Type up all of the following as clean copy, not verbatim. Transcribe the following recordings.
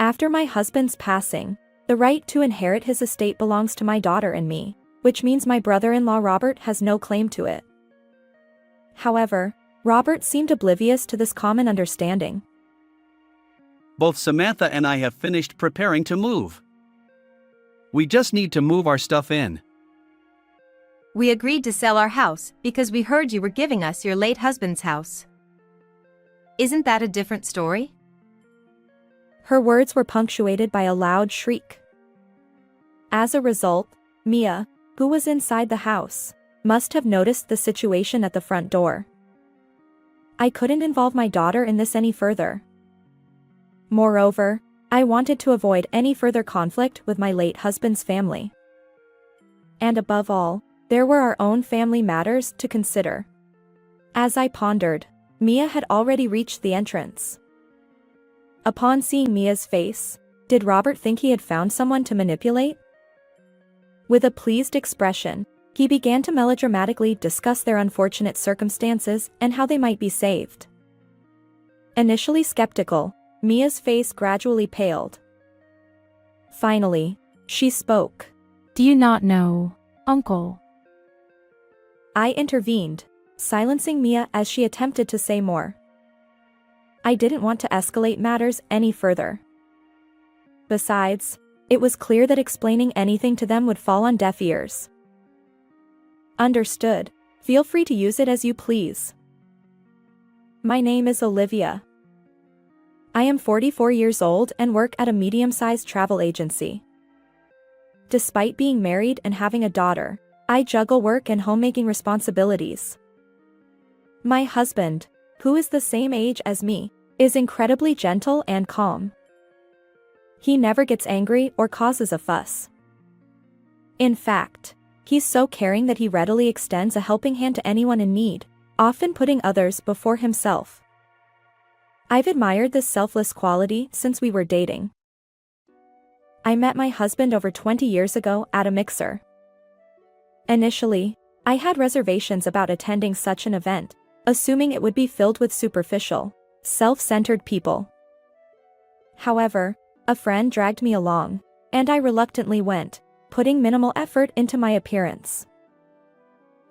After my husband's passing, the right to inherit his estate belongs to my daughter and me, which means my brother-in-law Robert has no claim to it. However, Robert seemed oblivious to this common understanding. Both Samantha and I have finished preparing to move. We just need to move our stuff in. We agreed to sell our house because we heard you were giving us your late husband's house. Isn't that a different story? Her words were punctuated by a loud shriek. As a result, Mia, who was inside the house, must have noticed the situation at the front door. I couldn't involve my daughter in this any further. Moreover, I wanted to avoid any further conflict with my late husband's family. And above all, there were our own family matters to consider. As I pondered, Mia had already reached the entrance. Upon seeing Mia's face, did Robert think he had found someone to manipulate? With a pleased expression, he began to melodramatically discuss their unfortunate circumstances and how they might be saved. Initially skeptical, Mia's face gradually paled. Finally, she spoke. "Do you not know, Uncle?" I intervened, silencing Mia as she attempted to say more. I didn't want to escalate matters any further. Besides, it was clear that explaining anything to them would fall on deaf ears. Understood. Feel free to use it as you please. My name is Olivia. I am 44 years old and work at a medium-sized travel agency. Despite being married and having a daughter, I juggle work and homemaking responsibilities. My husband, who is the same age as me, is incredibly gentle and calm. He never gets angry or causes a fuss. In fact, he's so caring that he readily extends a helping hand to anyone in need, often putting others before himself. I've admired this selfless quality since we were dating. I met my husband over 20 years ago at a mixer. Initially, I had reservations about attending such an event, assuming it would be filled with superficial, self-centered people. However, a friend dragged me along, and I reluctantly went, putting minimal effort into my appearance.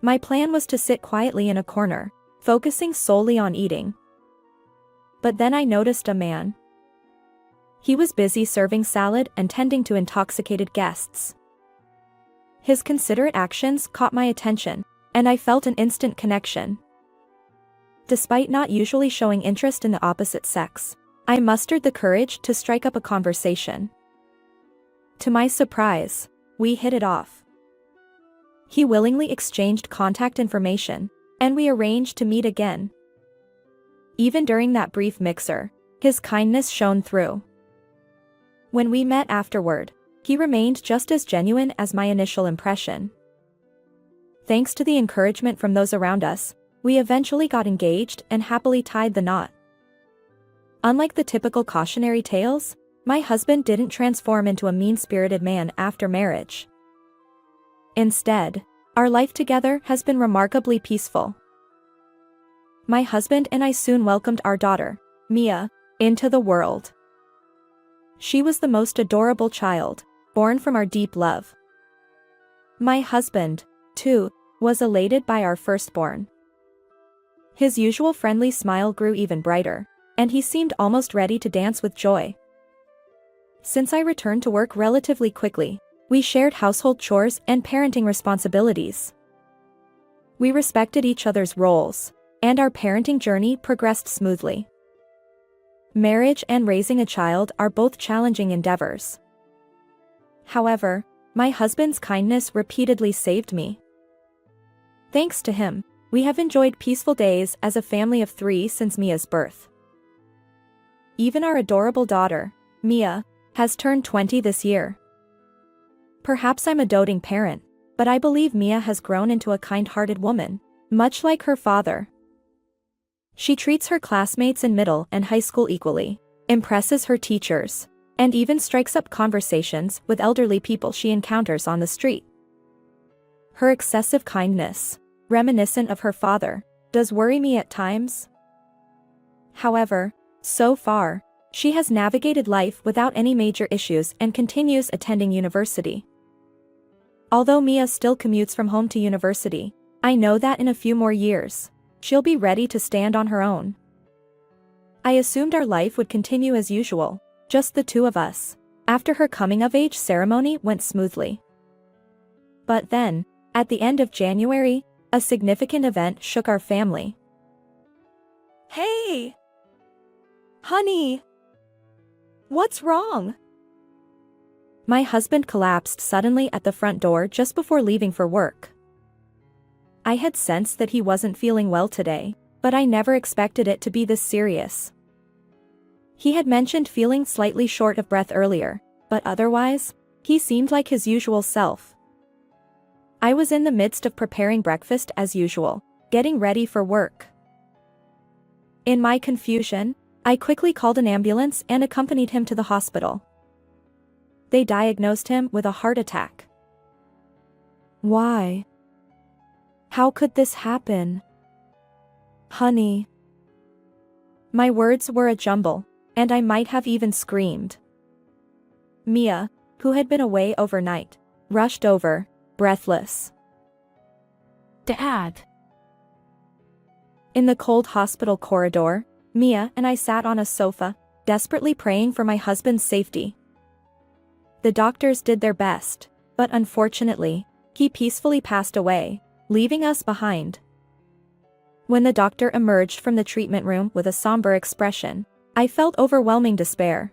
My plan was to sit quietly in a corner, focusing solely on eating. But then I noticed a man. He was busy serving salad and tending to intoxicated guests. His considerate actions caught my attention, and I felt an instant connection. Despite not usually showing interest in the opposite sex, I mustered the courage to strike up a conversation. To my surprise, we hit it off. He willingly exchanged contact information, and we arranged to meet again. Even during that brief mixer, his kindness shone through. When we met afterward, he remained just as genuine as my initial impression. Thanks to the encouragement from those around us, we eventually got engaged and happily tied the knot. Unlike the typical cautionary tales, my husband didn't transform into a mean-spirited man after marriage. Instead, our life together has been remarkably peaceful. My husband and I soon welcomed our daughter, Mia, into the world. She was the most adorable child, born from our deep love. My husband, too, was elated by our firstborn. His usual friendly smile grew even brighter, and he seemed almost ready to dance with joy. Since I returned to work relatively quickly, we shared household chores and parenting responsibilities. We respected each other's roles, and our parenting journey progressed smoothly. Marriage and raising a child are both challenging endeavors. However, my husband's kindness repeatedly saved me. Thanks to him, we have enjoyed peaceful days as a family of 3 since Mia's birth. Even our adorable daughter, Mia, has turned 20 this year. Perhaps I'm a doting parent, but I believe Mia has grown into a kind-hearted woman, much like her father. She treats her classmates in middle and high school equally, impresses her teachers, and even strikes up conversations with elderly people she encounters on the street. Her excessive kindness, reminiscent of her father, does worry me at times. However, so far, She has navigated life without any major issues and continues attending university. Although Mia still commutes from home to university, I know that in a few more years, she'll be ready to stand on her own. I assumed our life would continue as usual, just the two of us, after her coming-of-age ceremony went smoothly. But then, at the end of January, a significant event shook our family. Hey! Honey! What's wrong? My husband collapsed suddenly at the front door just before leaving for work. I had sensed that he wasn't feeling well today, but I never expected it to be this serious. He had mentioned feeling slightly short of breath earlier, but otherwise, he seemed like his usual self. I was in the midst of preparing breakfast as usual, getting ready for work. In my confusion, I quickly called an ambulance and accompanied him to the hospital. They diagnosed him with a heart attack. Why? How could this happen? Honey. My words were a jumble, and I might have even screamed. Mia, who had been away overnight, rushed over, breathless. Dad. In the cold hospital corridor, Mia and I sat on a sofa, desperately praying for my husband's safety. The doctors did their best, but unfortunately, he peacefully passed away, leaving us behind. When the doctor emerged from the treatment room with a somber expression, I felt overwhelming despair.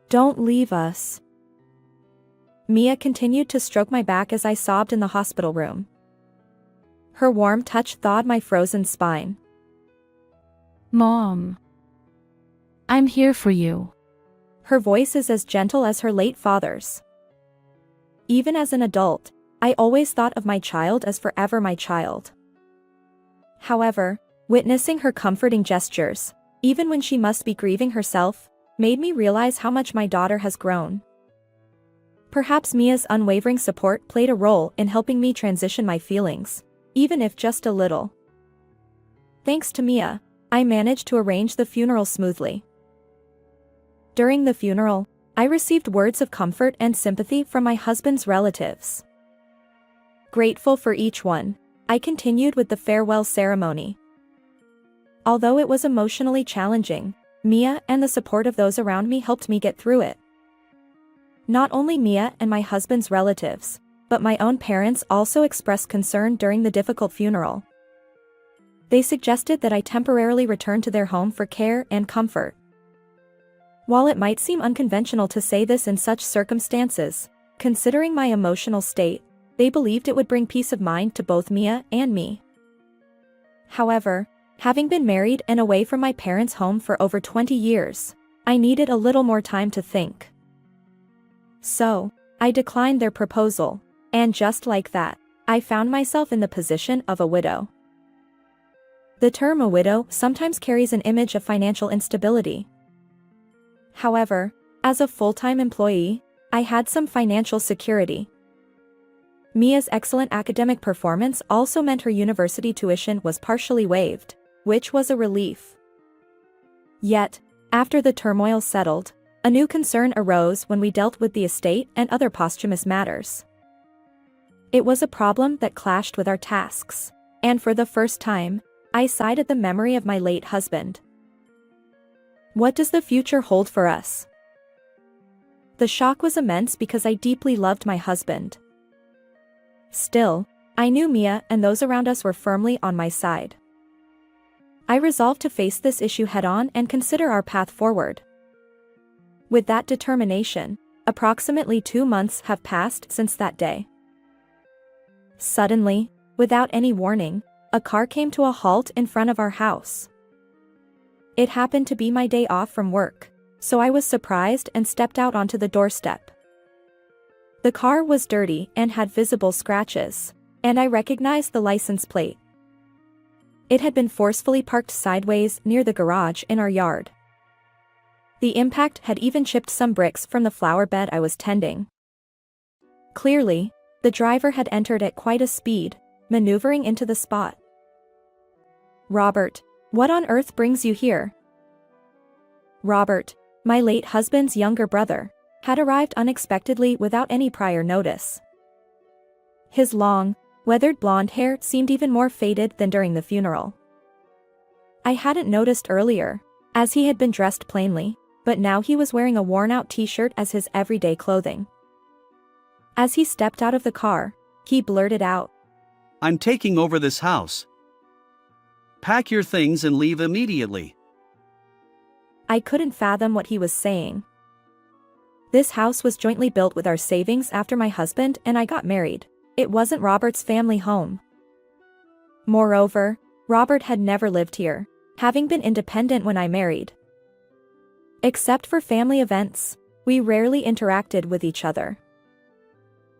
Don't leave us. Mia continued to stroke my back as I sobbed in the hospital room. Her warm touch thawed my frozen spine. Mom. I'm here for you. Her voice is as gentle as her late father's. Even as an adult, I always thought of my child as forever my child. However, witnessing her comforting gestures, even when she must be grieving herself, made me realize how much my daughter has grown. Perhaps Mia's unwavering support played a role in helping me transition my feelings, even if just a little. Thanks to Mia, I managed to arrange the funeral smoothly. During the funeral, I received words of comfort and sympathy from my husband's relatives. Grateful for each one, I continued with the farewell ceremony. Although it was emotionally challenging, Mia and the support of those around me helped me get through it. Not only Mia and my husband's relatives, but my own parents also expressed concern during the difficult funeral. They suggested that I temporarily return to their home for care and comfort. While it might seem unconventional to say this in such circumstances, considering my emotional state, they believed it would bring peace of mind to both Mia and me. However, having been married and away from my parents' home for over 20 years, I needed a little more time to think. So, I declined their proposal, and just like that, I found myself in the position of a widow. The term a widow sometimes carries an image of financial instability. However, as a full-time employee, I had some financial security. Mia's excellent academic performance also meant her university tuition was partially waived, which was a relief. Yet, after the turmoil settled, a new concern arose when we dealt with the estate and other posthumous matters. It was a problem that clashed with our tasks, and for the first time, I sighed at the memory of my late husband. What does the future hold for us? The shock was immense because I deeply loved my husband. Still, I knew Mia and those around us were firmly on my side. I resolved to face this issue head-on and consider our path forward. With that determination, approximately 2 months have passed since that day. Suddenly, without any warning, a car came to a halt in front of our house. It happened to be my day off from work, so I was surprised and stepped out onto the doorstep. The car was dirty and had visible scratches, and I recognized the license plate. It had been forcefully parked sideways near the garage in our yard. The impact had even chipped some bricks from the flower bed I was tending. Clearly, the driver had entered at quite a speed, maneuvering into the spot. "Robert, what on earth brings you here?" Robert, my late husband's younger brother, had arrived unexpectedly without any prior notice. His long, weathered blonde hair seemed even more faded than during the funeral. I hadn't noticed earlier, as he had been dressed plainly, but now he was wearing a worn-out t-shirt as his everyday clothing. As he stepped out of the car, he blurted out, "I'm taking over this house. Pack your things and leave immediately." I couldn't fathom what he was saying. This house was jointly built with our savings after my husband and I got married. It wasn't Robert's family home. Moreover, Robert had never lived here, having been independent when I married. Except for family events, we rarely interacted with each other.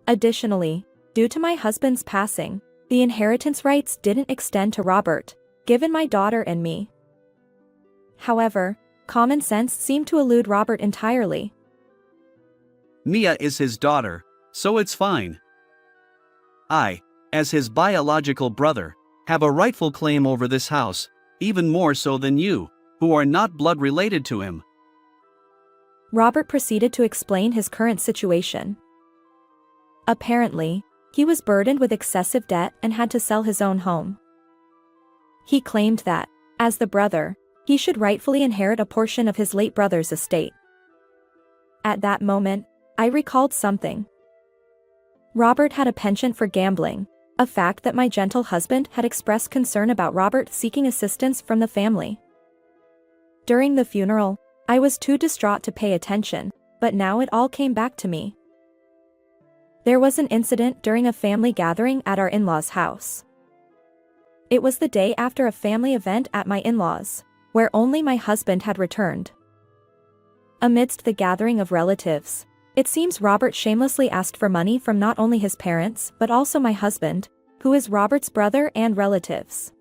Additionally, due to my husband's passing, the inheritance rights didn't extend to Robert, given my daughter and me. However, common sense seemed to elude Robert entirely. Mia is his daughter, so it's fine. I, as his biological brother, have a rightful claim over this house, even more so than you, who are not blood related to him. Robert proceeded to explain his current situation. Apparently, he was burdened with excessive debt and had to sell his own home. He claimed that, as the brother, he should rightfully inherit a portion of his late brother's estate. At that moment, I recalled something. Robert had a penchant for gambling, a fact that my gentle husband had expressed concern about Robert seeking assistance from the family. During the funeral, I was too distraught to pay attention, but now it all came back to me. There was an incident during a family gathering at our in-laws' house. It was the day after a family event at my in-laws, where only my husband had returned. Amidst the gathering of relatives, it seems Robert shamelessly asked for money from not only his parents but also my husband, who is Robert's brother and relatives.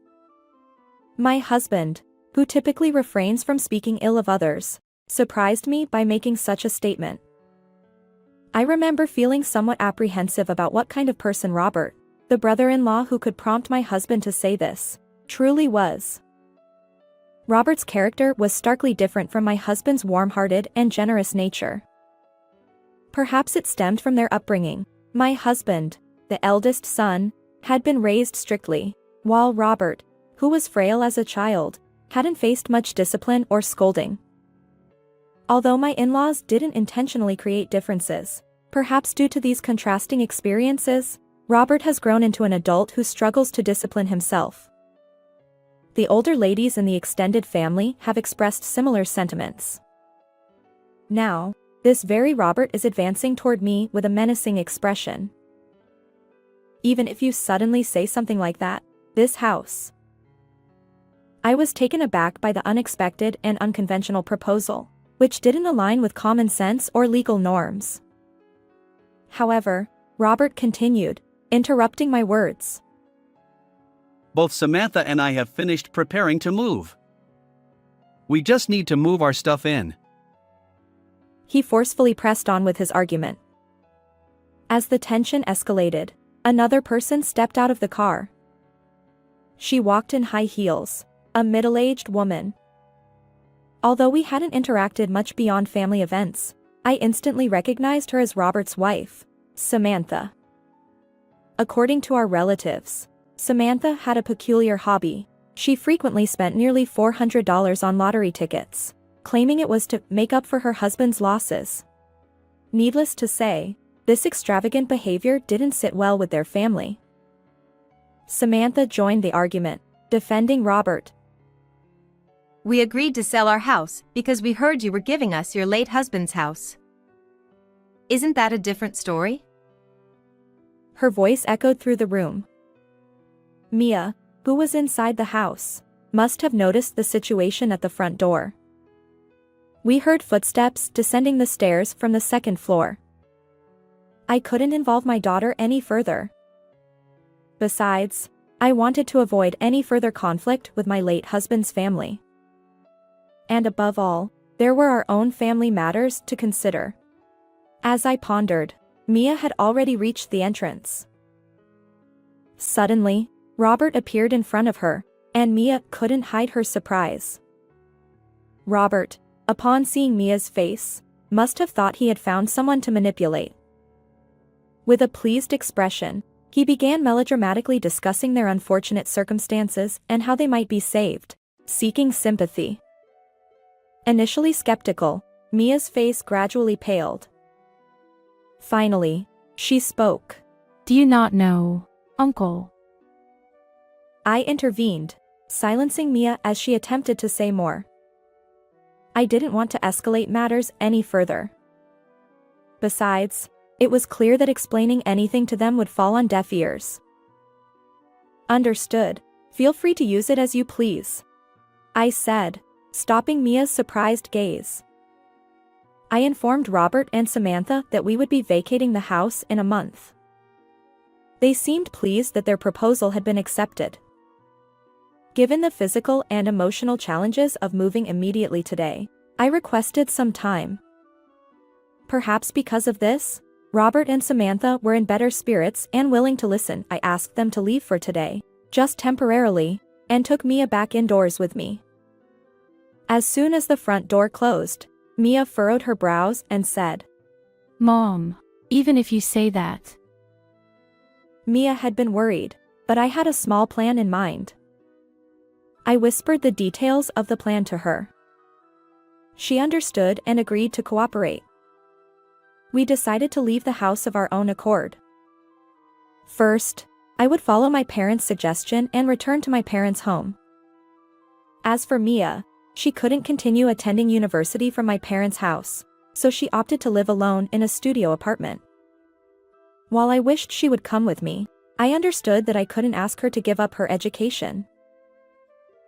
My husband, who typically refrains from speaking ill of others, surprised me by making such a statement. I remember feeling somewhat apprehensive about what kind of person Robert, the brother-in-law who could prompt my husband to say this, truly was. Robert's character was starkly different from my husband's warm-hearted and generous nature. Perhaps it stemmed from their upbringing. My husband, the eldest son, had been raised strictly, while Robert, who was frail as a child, hadn't faced much discipline or scolding. Although my in-laws didn't intentionally create differences, perhaps due to these contrasting experiences, Robert has grown into an adult who struggles to discipline himself. The older ladies in the extended family have expressed similar sentiments. Now, this very Robert is advancing toward me with a menacing expression. Even if you suddenly say something like that, this house. I was taken aback by the unexpected and unconventional proposal, which didn't align with common sense or legal norms. However, Robert continued, interrupting my words. Both Samantha and I have finished preparing to move. We just need to move our stuff in. He forcefully pressed on with his argument. As the tension escalated, another person stepped out of the car. She walked in high heels, a middle-aged woman. Although we hadn't interacted much beyond family events, I instantly recognized her as Robert's wife, Samantha. According to our relatives, Samantha had a peculiar hobby. She frequently spent nearly $400 on lottery tickets, claiming it was to make up for her husband's losses. Needless to say, this extravagant behavior didn't sit well with their family. Samantha joined the argument, defending Robert. We agreed to sell our house because we heard you were giving us your late husband's house. Isn't that a different story? Her voice echoed through the room. Mia, who was inside the house, must have noticed the situation at the front door. We heard footsteps descending the stairs from the second floor. I couldn't involve my daughter any further. Besides, I wanted to avoid any further conflict with my late husband's family. And above all, there were our own family matters to consider. As I pondered, Mia had already reached the entrance. Suddenly, Robert appeared in front of her, and Mia couldn't hide her surprise. Robert, upon seeing Mia's face, must have thought he had found someone to manipulate. With a pleased expression, he began melodramatically discussing their unfortunate circumstances and how they might be saved, seeking sympathy. Initially skeptical, Mia's face gradually paled. Finally, she spoke. Do you not know, Uncle? I intervened, silencing Mia as she attempted to say more. I didn't want to escalate matters any further. Besides, it was clear that explaining anything to them would fall on deaf ears. Understood. Feel free to use it as you please, I said, stopping Mia's surprised gaze. I informed Robert and Samantha that we would be vacating the house in a month. They seemed pleased that their proposal had been accepted. Given the physical and emotional challenges of moving immediately today, I requested some time. Perhaps because of this, Robert and Samantha were in better spirits and willing to listen. I asked them to leave for today, just temporarily, and took Mia back indoors with me. As soon as the front door closed, Mia furrowed her brows and said, Mom, even if you say that. Mia had been worried, but I had a small plan in mind. I whispered the details of the plan to her. She understood and agreed to cooperate. We decided to leave the house of our own accord. First, I would follow my parents' suggestion and return to my parents' home. As for Mia, she couldn't continue attending university from my parents' house, so she opted to live alone in a studio apartment. While I wished she would come with me, I understood that I couldn't ask her to give up her education.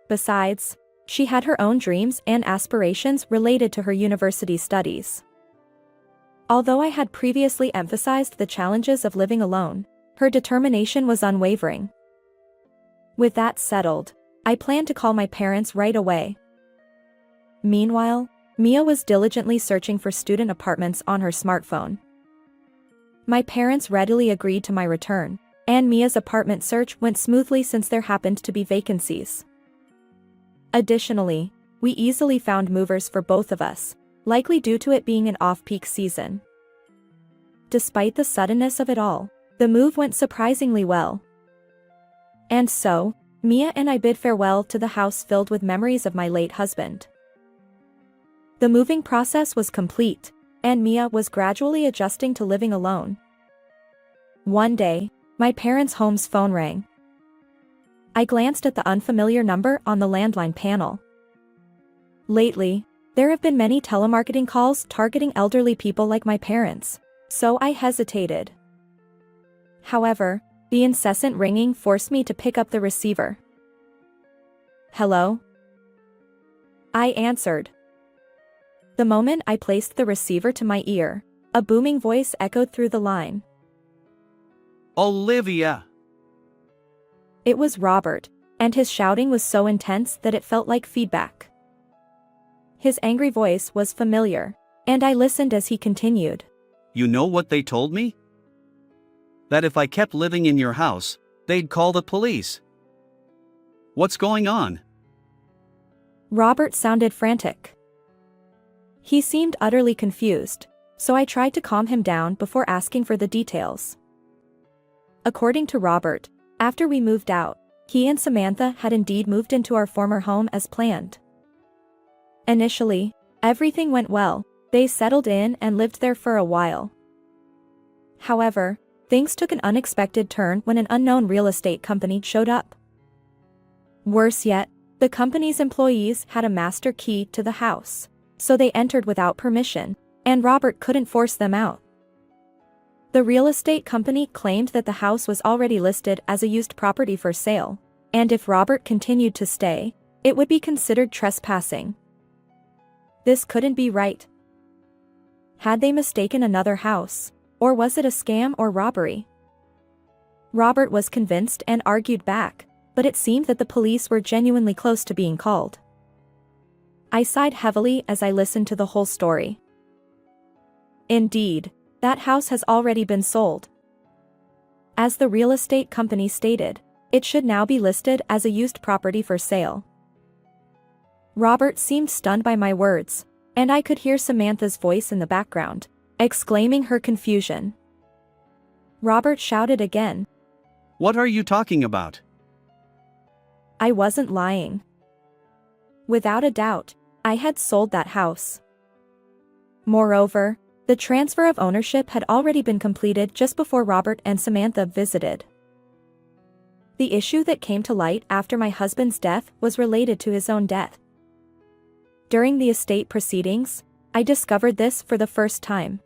Besides, she had her own dreams and aspirations related to her university studies. Although I had previously emphasized the challenges of living alone, her determination was unwavering. With that settled, I planned to call my parents right away. Meanwhile, Mia was diligently searching for student apartments on her smartphone. My parents readily agreed to my return, and Mia's apartment search went smoothly since there happened to be vacancies. Additionally, we easily found movers for both of us, likely due to it being an off-peak season. Despite the suddenness of it all, the move went surprisingly well. And so, Mia and I bid farewell to the house filled with memories of my late husband. The moving process was complete, and Mia was gradually adjusting to living alone. One day, my parents' home's phone rang. I glanced at the unfamiliar number on the landline panel. Lately, there have been many telemarketing calls targeting elderly people like my parents, so I hesitated. However, the incessant ringing forced me to pick up the receiver. Hello? I answered. The moment I placed the receiver to my ear, a booming voice echoed through the line. Olivia! It was Robert, and his shouting was so intense that it felt like feedback. His angry voice was familiar, and I listened as he continued. You know what they told me? That if I kept living in your house, they'd call the police. What's going on? Robert sounded frantic. He seemed utterly confused, so I tried to calm him down before asking for the details. According to Robert, after we moved out, he and Samantha had indeed moved into our former home as planned. Initially, everything went well. They settled in and lived there for a while. However, things took an unexpected turn when an unknown real estate company showed up. Worse yet, the company's employees had a master key to the house, so they entered without permission, and Robert couldn't force them out. The real estate company claimed that the house was already listed as a used property for sale, and if Robert continued to stay, it would be considered trespassing. This couldn't be right. Had they mistaken another house, or was it a scam or robbery? Robert was convinced and argued back, but it seemed that the police were genuinely close to being called. I sighed heavily as I listened to the whole story. Indeed, that house has already been sold. As the real estate company stated, it should now be listed as a used property for sale. Robert seemed stunned by my words, And I could hear Samantha's voice in the background, exclaiming her confusion. Robert shouted again. What are you talking about? I wasn't lying. Without a doubt, I had sold that house. Moreover, the transfer of ownership had already been completed just before Robert and Samantha visited. The issue that came to light after my husband's death was related to his own death. During the estate proceedings, I discovered this for the first time.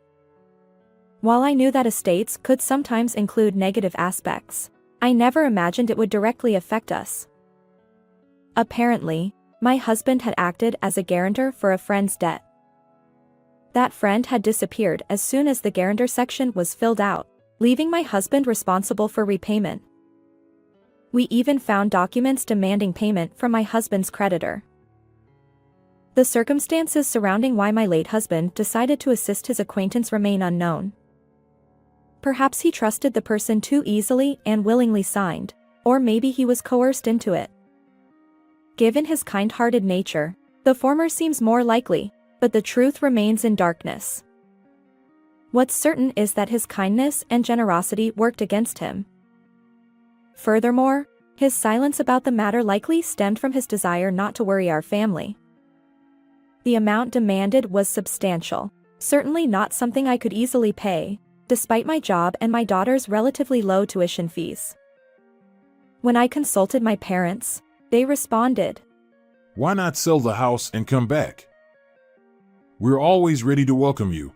While I knew that estates could sometimes include negative aspects, I never imagined it would directly affect us. Apparently, my husband had acted as a guarantor for a friend's debt. That friend had disappeared as soon as the guarantor section was filled out, leaving my husband responsible for repayment. We even found documents demanding payment from my husband's creditor. The circumstances surrounding why my late husband decided to assist his acquaintance remain unknown. Perhaps he trusted the person too easily and willingly signed, or maybe he was coerced into it. Given his kind-hearted nature, the former seems more likely, but the truth remains in darkness. What's certain is that his kindness and generosity worked against him. Furthermore, his silence about the matter likely stemmed from his desire not to worry our family. The amount demanded was substantial, certainly not something I could easily pay, despite my job and my daughter's relatively low tuition fees. When I consulted my parents, they responded, "Why not sell the house and come back? We're always ready to welcome you."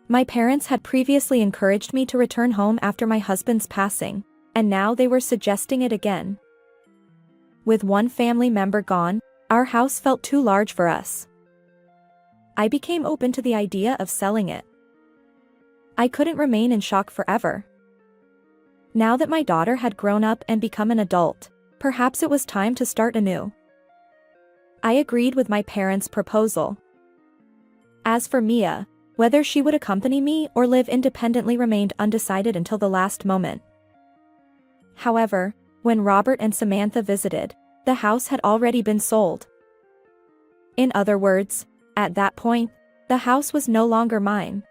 My parents had previously encouraged me to return home after my husband's passing, and now they were suggesting it again. With one family member gone, our house felt too large for us. I became open to the idea of selling it. I couldn't remain in shock forever. Now that my daughter had grown up and become an adult, perhaps it was time to start anew. I agreed with my parents' proposal. As for Mia, whether she would accompany me or live independently remained undecided until the last moment. However, when Robert and Samantha visited, the house had already been sold. In other words, at that point, the house was no longer mine.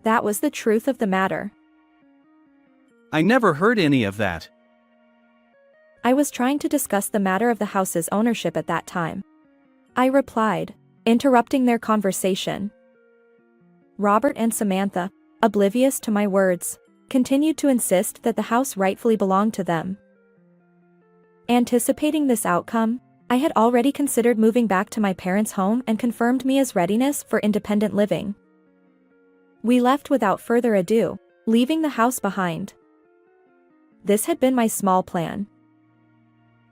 That was the truth of the matter. I never heard any of that. I was trying to discuss the matter of the house's ownership at that time. I replied, interrupting their conversation. Robert and Samantha, oblivious to my words, continued to insist that the house rightfully belonged to them. Anticipating this outcome, I had already considered moving back to my parents' home and confirmed Mia's readiness for independent living. We left without further ado, leaving the house behind. This had been my small plan.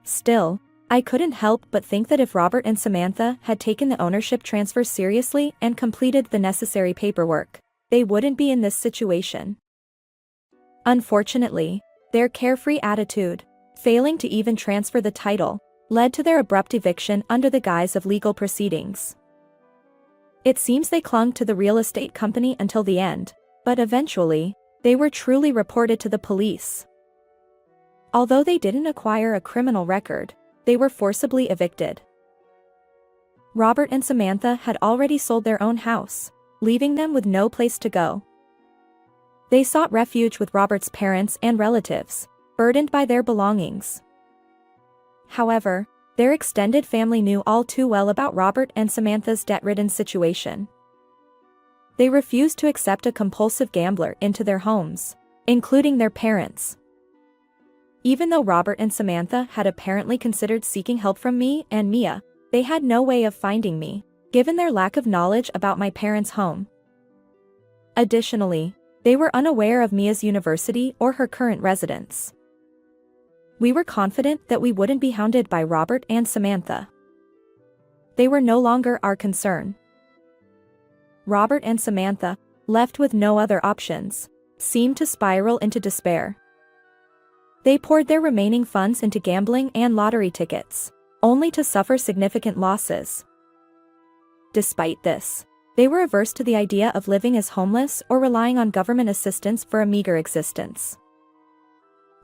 Still, I couldn't help but think that if Robert and Samantha had taken the ownership transfer seriously and completed the necessary paperwork, they wouldn't be in this situation. Unfortunately, their carefree attitude, failing to even transfer the title, led to their abrupt eviction under the guise of legal proceedings. It seems they clung to the real estate company until the end, but eventually, they were truly reported to the police. Although they didn't acquire a criminal record, they were forcibly evicted. Robert and Samantha had already sold their own house, leaving them with no place to go. They sought refuge with Robert's parents and relatives, burdened by their belongings. However, their extended family knew all too well about Robert and Samantha's debt-ridden situation. They refused to accept a compulsive gambler into their homes, including their parents. Even though Robert and Samantha had apparently considered seeking help from me and Mia, they had no way of finding me, given their lack of knowledge about my parents' home. Additionally, they were unaware of Mia's university or her current residence. We were confident that we wouldn't be hounded by Robert and Samantha. They were no longer our concern. Robert and Samantha, left with no other options, seemed to spiral into despair. They poured their remaining funds into gambling and lottery tickets, only to suffer significant losses. Despite this, they were averse to the idea of living as homeless or relying on government assistance for a meager existence.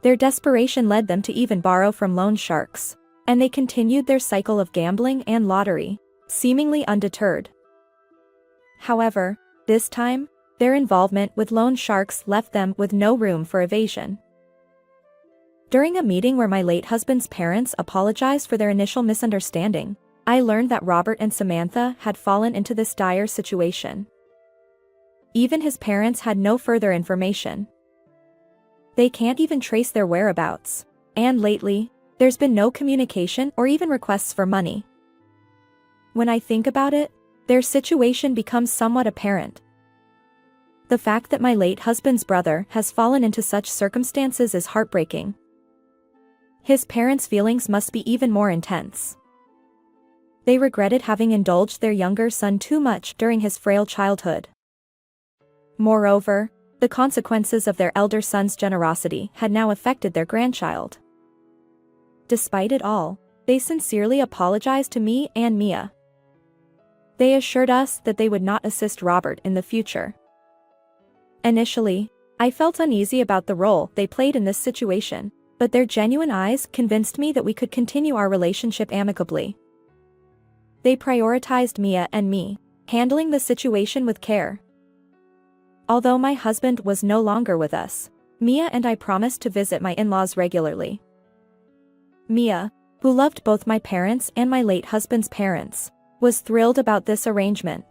Their desperation led them to even borrow from loan sharks, and they continued their cycle of gambling and lottery, seemingly undeterred. However, this time, their involvement with loan sharks left them with no room for evasion. During a meeting where my late husband's parents apologized for their initial misunderstanding, I learned that Robert and Samantha had fallen into this dire situation. Even his parents had no further information. They can't even trace their whereabouts, and lately, there's been no communication or even requests for money. When I think about it, their situation becomes somewhat apparent. The fact that my late husband's brother has fallen into such circumstances is heartbreaking. His parents' feelings must be even more intense. They regretted having indulged their younger son too much during his frail childhood. Moreover, the consequences of their elder son's generosity had now affected their grandchild. Despite it all, they sincerely apologized to me and Mia. They assured us that they would not assist Robert in the future. Initially, I felt uneasy about the role they played in this situation, but their genuine eyes convinced me that we could continue our relationship amicably. They prioritized Mia and me, handling the situation with care. Although my husband was no longer with us, Mia and I promised to visit my in-laws regularly. Mia, who loved both my parents and my late husband's parents, was thrilled about this arrangement.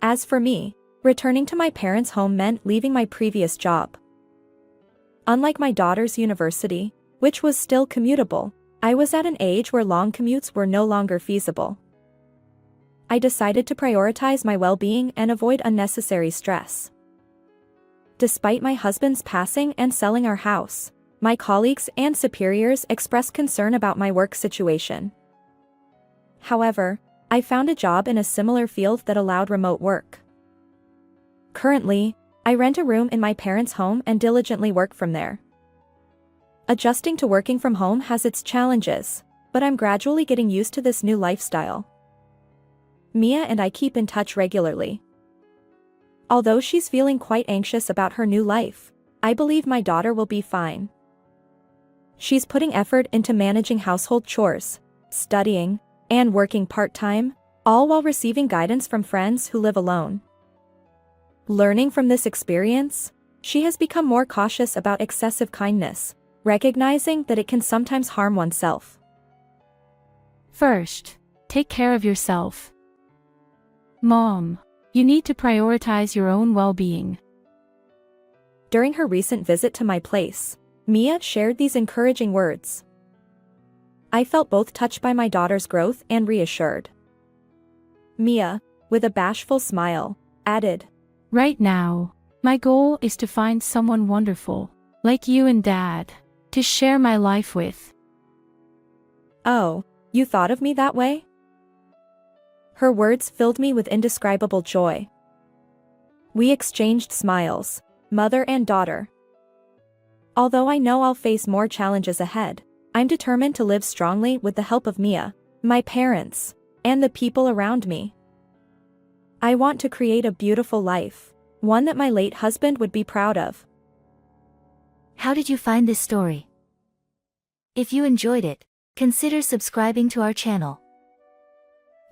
As for me, returning to my parents' home meant leaving my previous job. Unlike my daughter's university, which was still commutable, I was at an age where long commutes were no longer feasible. I decided to prioritize my well-being and avoid unnecessary stress. Despite my husband's passing and selling our house, my colleagues and superiors expressed concern about my work situation. However, I found a job in a similar field that allowed remote work. Currently, I rent a room in my parents' home and diligently work from there. Adjusting to working from home has its challenges, but I'm gradually getting used to this new lifestyle. Mia and I keep in touch regularly. Although she's feeling quite anxious about her new life, I believe my daughter will be fine. She's putting effort into managing household chores, studying, and working part-time, all while receiving guidance from friends who live alone. Learning from this experience, she has become more cautious about excessive kindness, recognizing that it can sometimes harm oneself. First, take care of yourself. Mom, you need to prioritize your own well-being. During her recent visit to my place, Mia shared these encouraging words. I felt both touched by my daughter's growth and reassured. Mia, with a bashful smile, added, Right now, my goal is to find someone wonderful, like you and Dad, to share my life with. Oh, you thought of me that way? Her words filled me with indescribable joy. We exchanged smiles, mother and daughter. Although I know I'll face more challenges ahead, I'm determined to live strongly with the help of Mia, my parents, and the people around me. I want to create a beautiful life, one that my late husband would be proud of. How did you find this story? If you enjoyed it, consider subscribing to our channel.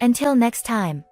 Until next time.